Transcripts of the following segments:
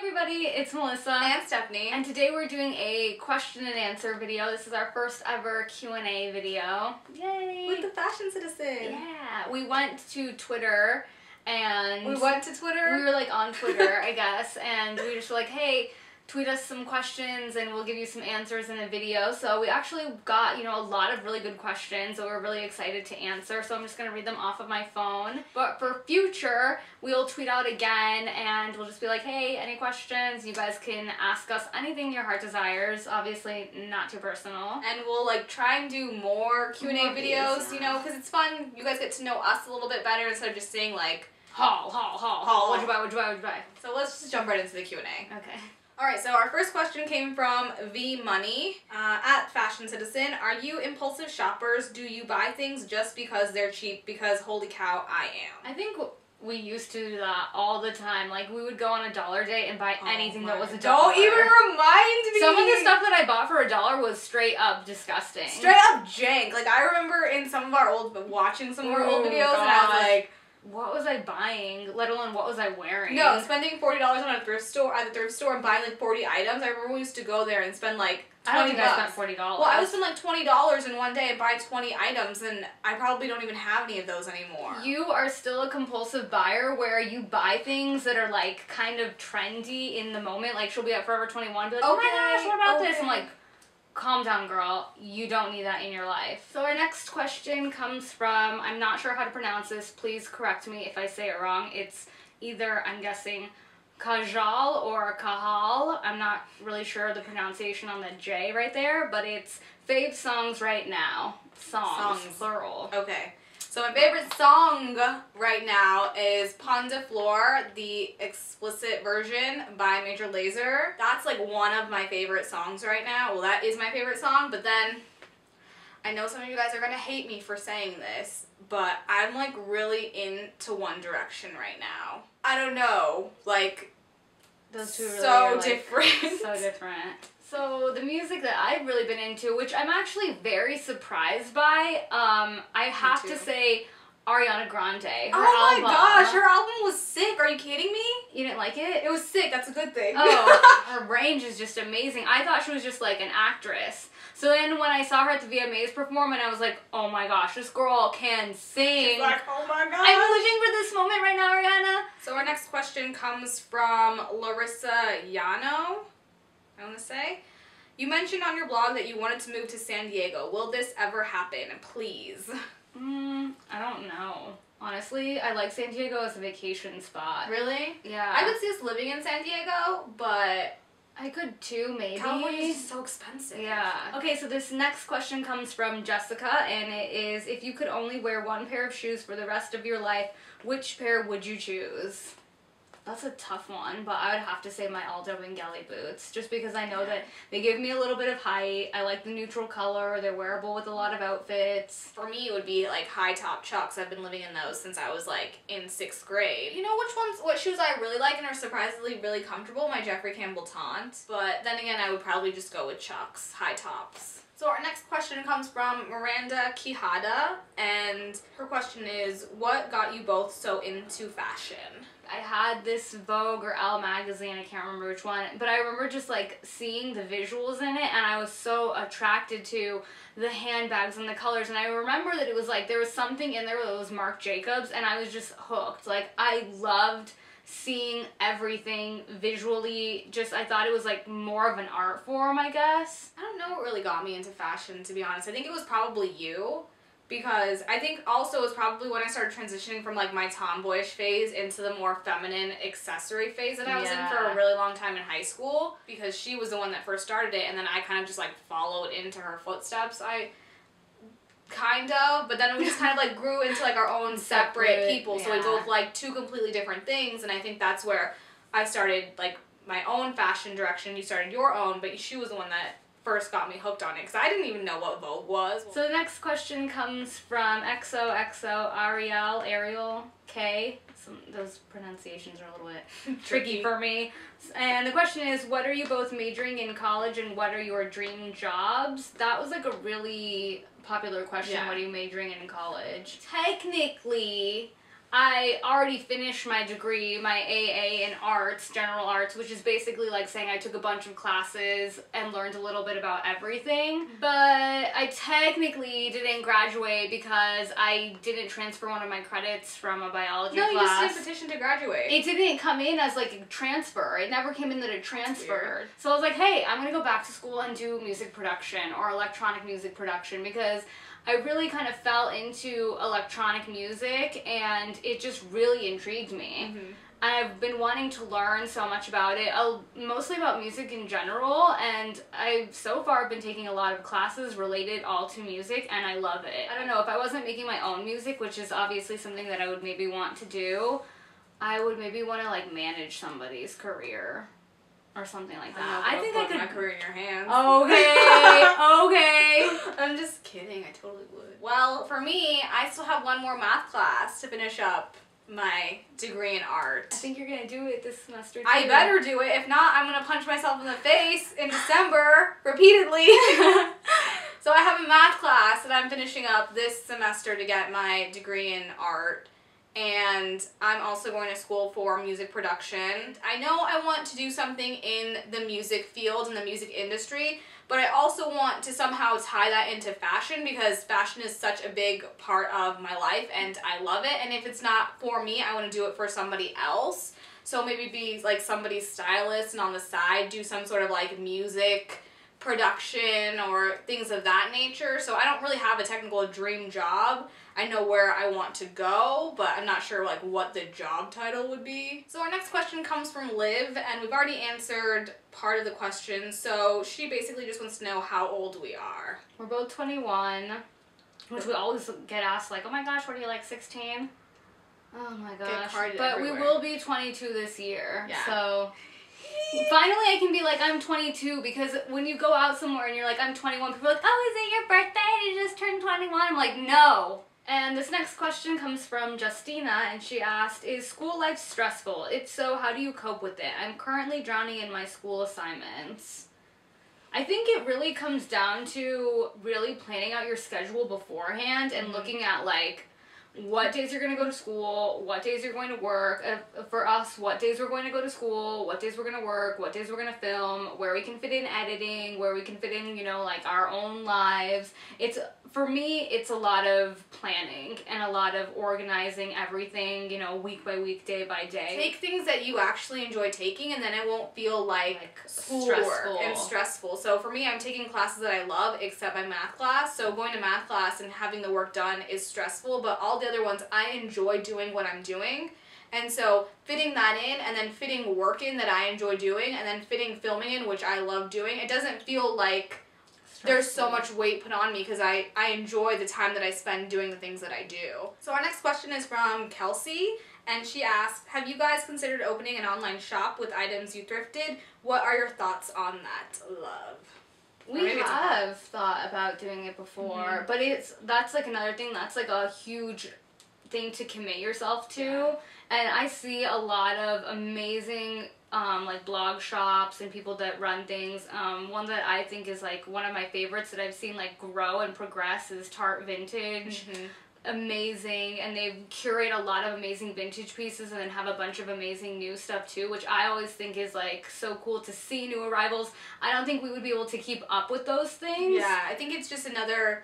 everybody, it's Melissa and Stephanie, and today we're doing a question and answer video. This is our first ever Q&A video. Yay! With the Fashion Citizen. Yeah, we went to Twitter and... We went to Twitter? We were like on Twitter, I guess, and we just were like, hey, tweet us some questions and we'll give you some answers in a video. So we actually got, a lot of really good questions that we're really excited to answer. So I'm just going to read them off of my phone. But for future, we'll tweet out again and we'll just be like, hey, any questions? You guys can ask us anything your heart desires. Obviously, not too personal. And we'll try and do more Q&A videos, because it's fun. You guys get to know us a little bit better instead of just saying haul. What'd you buy? So let's just jump right into the Q&A. Okay. Alright, so our first question came from V Money at Fashion Citizen. Are you impulsive shoppers? Do you buy things just because they're cheap? Because holy cow, I am. I think we used to do that all the time. We would go on a dollar day and buy anything that was $1. Don't even remind me! Some of the stuff that I bought for $1 was straight up disgusting. Straight up jank. I remember in some of our watching some of our old videos, and I was like, what was I buying, let alone what was I wearing? No, spending $40 on a thrift store, at the thrift store, and buying 40 items. I remember we used to go there and spend $20. I don't think I spent $40. Well, I would spend $20 in one day and buy 20 items, and I probably don't even have any of those anymore. You are still a compulsive buyer where you buy things that are kind of trendy in the moment. She'll be at Forever 21 and be like, oh my gosh, what about this? I'm like, calm down, girl. You don't need that in your life. So our next question comes from, I'm not sure how to pronounce this. Please correct me if I say it wrong. It's either, I'm guessing, Kajal or Kahal. I'm not really sure the pronunciation on the J right there, but it's fave songs right now. Songs. Plural. Okay. So my favorite song right now is Pon de Flor, the explicit version by Major Lazer. That's one of my favorite songs right now. Well, that is my favorite song, but then I know some of you guys are going to hate me for saying this, but I'm really into One Direction right now. I don't know, those two really so are, different. So different. So the music that I've really been into, which I'm actually very surprised by, I have to say Ariana Grande. Oh my gosh, her album was sick. Are you kidding me? You didn't like it? It was sick. That's a good thing. Oh, her range is just amazing. I thought she was just an actress. So then when I saw her at the VMAs perform, and I was like, oh my gosh, this girl can sing. She's like, oh my gosh. I'm living for this moment right now, Ariana. So our next question comes from Larissa Yano. I want to say, you mentioned on your blog that you wanted to move to San Diego. Will this ever happen? Please. I don't know. Honestly, I like San Diego as a vacation spot. Really? Yeah. I could see us living in San Diego, but I could too, maybe. California's just so expensive. Yeah. Okay, so this next question comes from Jessica, and it is, if you could only wear one pair of shoes for the rest of your life, which pair would you choose? That's a tough one, but I would have to say my Aldo Bengali boots, just because I know that they give me a little bit of height. I like the neutral color. They're wearable with a lot of outfits. For me, it would be high top Chucks. I've been living in those since I was in 6th grade. You know what shoes I really like and are surprisingly really comfortable? My Jeffrey Campbell Taunt. But then again, I would probably just go with Chucks, high tops. So our next question comes from Miranda Quijada, and her question is, what got you both so into fashion? I had this Vogue or Elle magazine, I can't remember which one, but I remember just seeing the visuals in it, and I was so attracted to the handbags and the colors, and I remember that it was there was something in there that was Marc Jacobs, and I was just hooked. I loved seeing everything visually. I thought it was more of an art form, I guess. I don't know what really got me into fashion, to be honest. I think it was probably you. Because I think also it was probably when I started transitioning from my tomboyish phase into the more feminine accessory phase that I was in for a really long time in high school. Because she was the one that first started it, and then I kind of just followed into her footsteps. But then we just kind of grew into our own separate people. So we both like two completely different things, and I think that's where I started my own fashion direction. You started your own, but she was the one that first got me hooked on it, because I didn't even know what Vogue was. So the next question comes from XOXO Ariel K. Those pronunciations are a little bit tricky for me. And the question is, what are you both majoring in college, and what are your dream jobs? That was a really popular question. What are you majoring in college? Technically, I already finished my degree, my AA in arts, general arts, which is basically like saying I took a bunch of classes and learned a little bit about everything. But I technically didn't graduate because I didn't transfer one of my credits from a biology class. No, you just did a petition to graduate. It didn't come in as like a transfer. It never came in that it transferred. So I was like, hey, I'm gonna go back to school and do music production or electronic music production because I really kind of fell into electronic music and it just really intrigued me. Mm-hmm. I've been wanting to learn so much about it, mostly about music in general, and I've so far been taking a lot of classes related all to music, and I love it. I don't know, if I wasn't making my own music, which is obviously something that I would maybe want to do, I would maybe want to like manage somebody's career. Or something like that. I think I could. My career in your hands. Okay. I'm just kidding. I totally would. Well, for me, I still have one more math class to finish up my degree in art. I think you're gonna do it this semester too. I better do it. If not, I'm gonna punch myself in the face in December repeatedly. So I have a math class that I'm finishing up this semester to get my degree in art. And I'm also going to school for music production. I know I want to do something in the music field, in the music industry, but I also want to somehow tie that into fashion because fashion is such a big part of my life and I love it. And if it's not for me, I want to do it for somebody else. So maybe be like somebody's stylist and on the side do some sort of like music production or things of that nature. So I don't really have a technical dream job. I know where I want to go, but I'm not sure like what the job title would be. So our next question comes from Liv, and we've already answered part of the question. So she basically just wants to know how old we are. We're both 21, which we always get asked like, oh my gosh, what are you, like 16? Oh my gosh. But everywhere. We will be 22 this year. Yeah. So finally I can be like, I'm 22, because when you go out somewhere and you're like, I'm 21, people are like, oh, is it your birthday? You just turned 21. I'm like, no. And this next question comes from Justina, and she asked, is school life stressful? If so, how do you cope with it? I'm currently drowning in my school assignments. I think it really comes down to really planning out your schedule beforehand and looking at like what days you're going to go to school, what days you're going to work. For us, what days we're going to go to school, what days we're going to work, what days we're going to film, where we can fit in editing, where we can fit in, you know, like our own lives. For me, it's a lot of planning and a lot of organizing everything, you know, week by week, day by day. Take things that you actually enjoy taking, and then it won't feel like schoolwork and stressful. So for me, I'm taking classes that I love, except my math class. So going to math class and having the work done is stressful, but all the other ones, I enjoy doing what I'm doing. And so fitting that in, and then fitting work in that I enjoy doing, and then fitting filming in, which I love doing, it doesn't feel like there's so much weight put on me because I enjoy the time that I spend doing the things that I do. So our next question is from Kelsey, and she asked, have you guys considered opening an online shop with items you thrifted? What are your thoughts on that, love? We have thought about doing it before, but that's like another thing, that's like a huge thing to commit yourself to. Yeah. And I see a lot of amazing like blog shops and people that run things. One that I think is like one of my favorites that I've seen like grow and progress is Tarte Vintage. Amazing, and they curate a lot of amazing vintage pieces and then have a bunch of amazing new stuff too, which I always think is like so cool to see new arrivals. I don't think we would be able to keep up with those things. Yeah, I think it's just another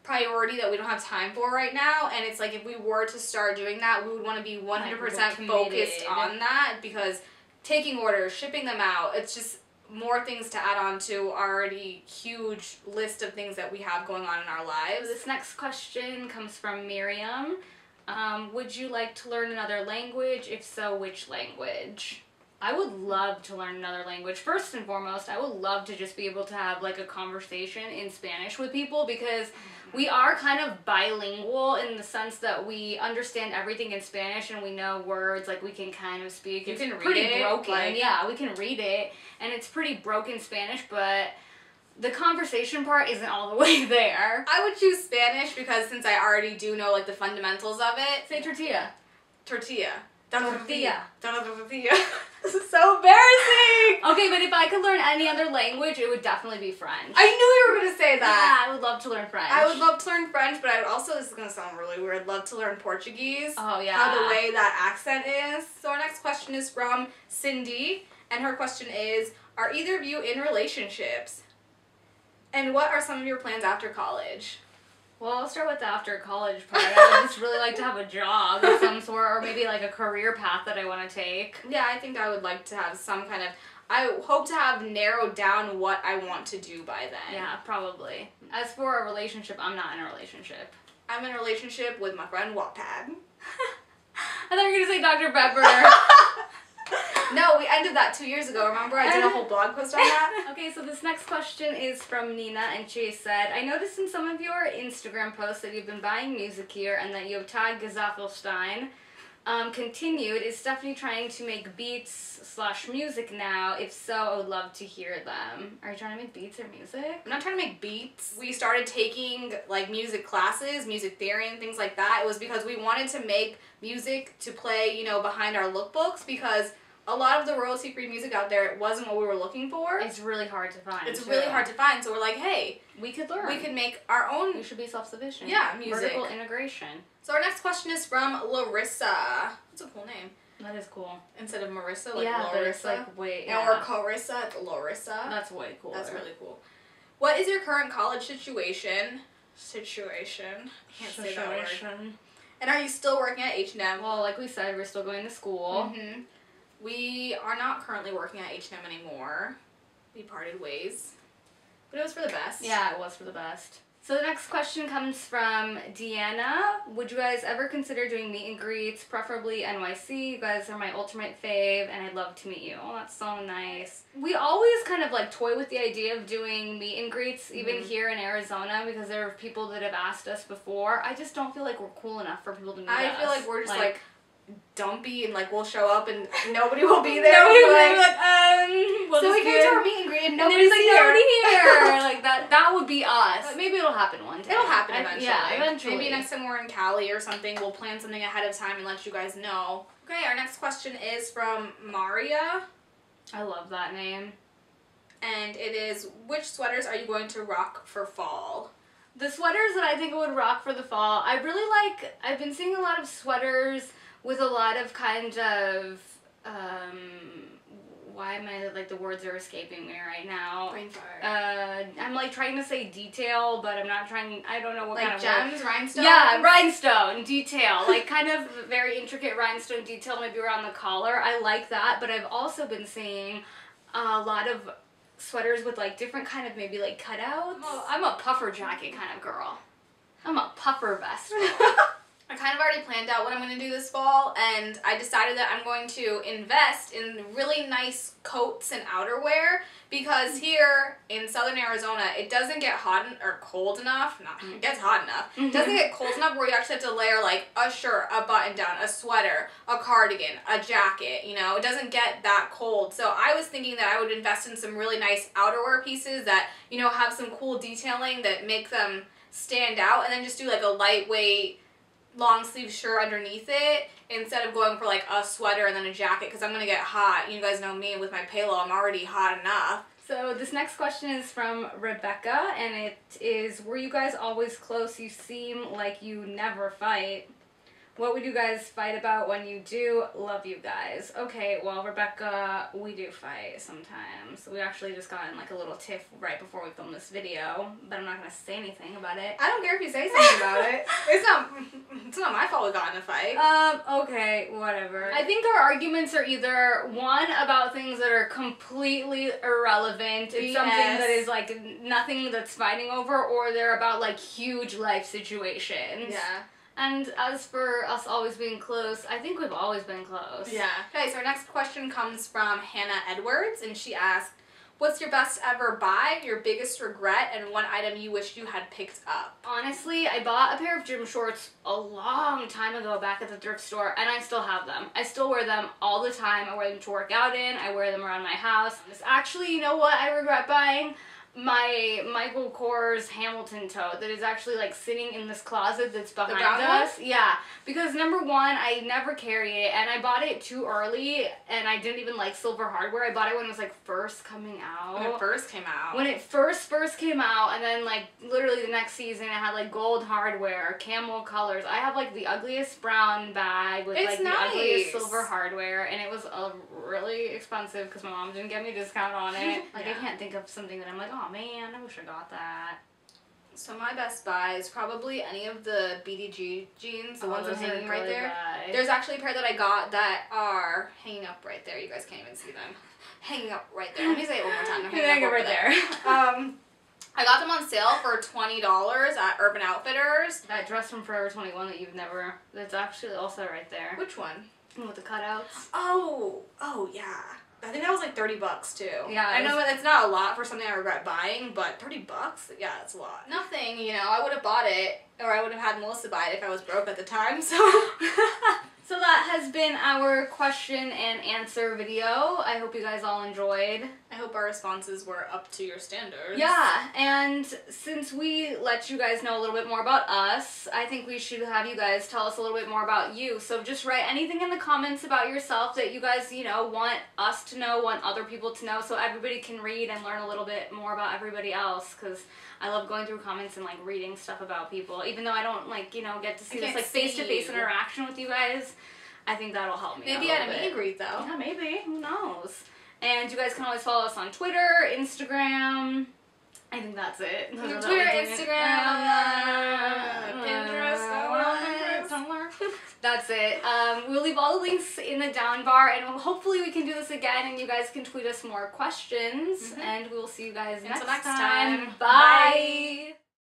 priority that we don't have time for right now, and it's like if we were to start doing that, we would want to be 100% focused on that, because taking orders, shipping them out, it's just more things to add on to our already huge list of things that we have going on in our lives. This next question comes from Miriam. Would you like to learn another language? If so, which language? I would love to learn another language. First and foremost, I would love to just be able to have like a conversation in Spanish with people, because we are kind of bilingual in the sense that we understand everything in Spanish and we know words, like we can kind of speak. You can read pretty it, broken. like, yeah, we can read it, and it's pretty broken Spanish, but the conversation part isn't all the way there. I would choose Spanish because since I already do know like the fundamentals of it. Say tortilla. Tortilla. Tortilla. Tortilla. This is so embarrassing. Okay, but if I could learn any other language, it would definitely be French. I knew you were gonna say that. Yeah, I would love to learn French. I would love to learn French, but I would also, this is gonna sound really weird, love to learn Portuguese. Oh, yeah. How the way that accent is. So our next question is from Cindy, and her question is, are either of you in relationships? And what are some of your plans after college? Well, I'll start with the after college part. I would just really like to have a job of some sort, or maybe like a career path that I want to take. Yeah, I think I would like to have some kind of, I hope to have narrowed down what I want to do by then. Yeah, probably. As for a relationship, I'm not in a relationship. I'm in a relationship with my friend Wattpad. I thought you were going to say Dr. Pepper. No, we ended that 2 years ago. Remember, I did a whole blog post on that? Okay, so this next question is from Nina, and she said, I noticed in some of your Instagram posts that you've been buying music here and that you have tagged Gesaffelstein. Continued, is Stephanie trying to make beats/music now? If so, I would love to hear them. Are you trying to make beats or music? I'm not trying to make beats. We started taking like music classes, music theory and things like that. It was because we wanted to make music to play, you know, behind our lookbooks, because a lot of the royalty-free music out there, it wasn't what we were looking for. It's really hard to find. It's really hard to find, so we're like, hey, we could learn. We could make our own. We should be self-sufficient. Yeah, music. Vertical integration. So our next question is from Larissa. That's a cool name. That is cool. Instead of Marissa, like yeah, Larissa. But it's like way, yeah. Or Carissa, it's Larissa. That's way cool. That's really cool. What is your current college situation? I can't say that word. And are you still working at H&M? Well, like we said, we're still going to school. Mm-hmm. We are not currently working at H&M anymore. We parted ways. But it was for the best. Yeah, it was for the best. So the next question comes from Deanna. Would you guys ever consider doing meet and greets, preferably NYC? You guys are my ultimate fave, and I'd love to meet you. Oh, that's so nice. We always kind of like toy with the idea of doing meet and greets, even here in Arizona, because there are people that have asked us before. I just don't feel like we're cool enough for people to meet us. I feel like we're just like dumpy, and like we'll show up and nobody will be there. Nobody will be like, we'll so we came to our meet and greet and nobody's like, here. Nobody here. Like that would be us. But maybe it'll happen one day. It'll happen eventually. Yeah, eventually. Maybe next time we're in Cali or something, we'll plan something ahead of time and let you guys know. Okay, our next question is from Maria. I love that name. And it is, which sweaters are you going to rock for fall? The sweaters that I think I would rock for the fall, I've been seeing a lot of sweaters with a lot of kind of, why am I, like, the words are escaping me right now. Brain fart. I'm, like, trying to say detail, but I'm not trying, I don't know what like kind of gems, word. rhinestones? Yeah, rhinestone, detail. Like, kind of very intricate rhinestone detail, maybe around the collar. I like that, but I've also been seeing a lot of sweaters with, like, different kind of maybe, like, cutouts. Oh, I'm a puffer jacket kind of girl. I'm a puffer vest girl. I kind of already planned out what I'm going to do this fall, and I decided that I'm going to invest in really nice coats and outerwear, because here in southern Arizona, it doesn't get hot or cold enough. It gets hot enough. It doesn't get cold enough where you actually have to layer like a shirt, a button down, a sweater, a cardigan, a jacket, you know. It doesn't get that cold. So I was thinking that I would invest in some really nice outerwear pieces that, you know, have some cool detailing that make them stand out, and then just do like a lightweight long sleeve shirt underneath it instead of going for like a sweater and then a jacket, because I'm gonna get hot. You guys know me with my palo, I'm already hot enough. So this next question is from Rebecca, and it is, were you guys always close? You seem like you never fight. What would you guys fight about when you do? Love you guys. Okay, well, Rebecca, we do fight sometimes. We actually just got in like a little tiff right before we filmed this video, but I'm not going to say anything about it. I don't care if you say something about it. It's not my fault we got in a fight. Okay, whatever. I think our arguments are either, one, about things that are completely irrelevant. It's something that is like nothing that's fighting over, or they're about like huge life situations. Yeah. And as for us always being close, I think we've always been close. Yeah. Okay, so our next question comes from Hannah Edwards, and she asked, what's your best ever buy, your biggest regret, and one item you wish you had picked up? Honestly, I bought a pair of gym shorts a long time ago back at the thrift store, and I still have them. I still wear them all the time. I wear them to work out in. I wear them around my house. Actually, you know what I regret buying? my Michael Kors Hamilton tote that is actually like sitting in this closet that's behind us. One? Yeah, because number one, I never carry it, and I bought it too early, and I didn't even like silver hardware. I bought it when it was like first coming out. When it first came out. When it first came out, and then like literally the next season it had like gold hardware, camel colors. I have like the ugliest brown bag with like the ugliest silver hardware, and it was really expensive because my mom didn't get me a discount on it. Like I can't think of something that I'm like, oh man, I wish I got that. So my best buy is probably any of the BDG jeans, the ones I'm hanging right there. There's actually a pair that I got that are hanging up right there. You guys can't even see them. Hanging up right there. Let me say it one more time. They're hanging up right there. I got them on sale for $20 at Urban Outfitters. That dress from Forever 21 that you've never, that's actually also right there. Which one? With the cutouts. Oh yeah. I think that was like $30 too. Yeah. I know it's not a lot for something I regret buying, but $30? Yeah, it's a lot. Nothing, you know, I would have bought it, or I would have had Melissa buy it if I was broke at the time, so. So that has been our question and answer video. I hope you guys all enjoyed. I hope our responses were up to your standards. Yeah, and since we let you guys know a little bit more about us, I think we should have you guys tell us a little bit more about you. So just write anything in the comments about yourself that you guys, you know, want us to know, want other people to know, so everybody can read and learn a little bit more about everybody else, because I love going through comments and like reading stuff about people. Even though I don't like, you know, get to see this like face-to-face interaction with you guys, I think that'll help me maybe at a meet and greet though. Yeah, maybe. Who knows? And you guys can always follow us on Twitter, Instagram. I think that's it. Twitter, Instagram, Pinterest. That's it. We'll leave all the links in the down bar, and hopefully we can do this again, and you guys can tweet us more questions. And we will see you guys next time. Bye.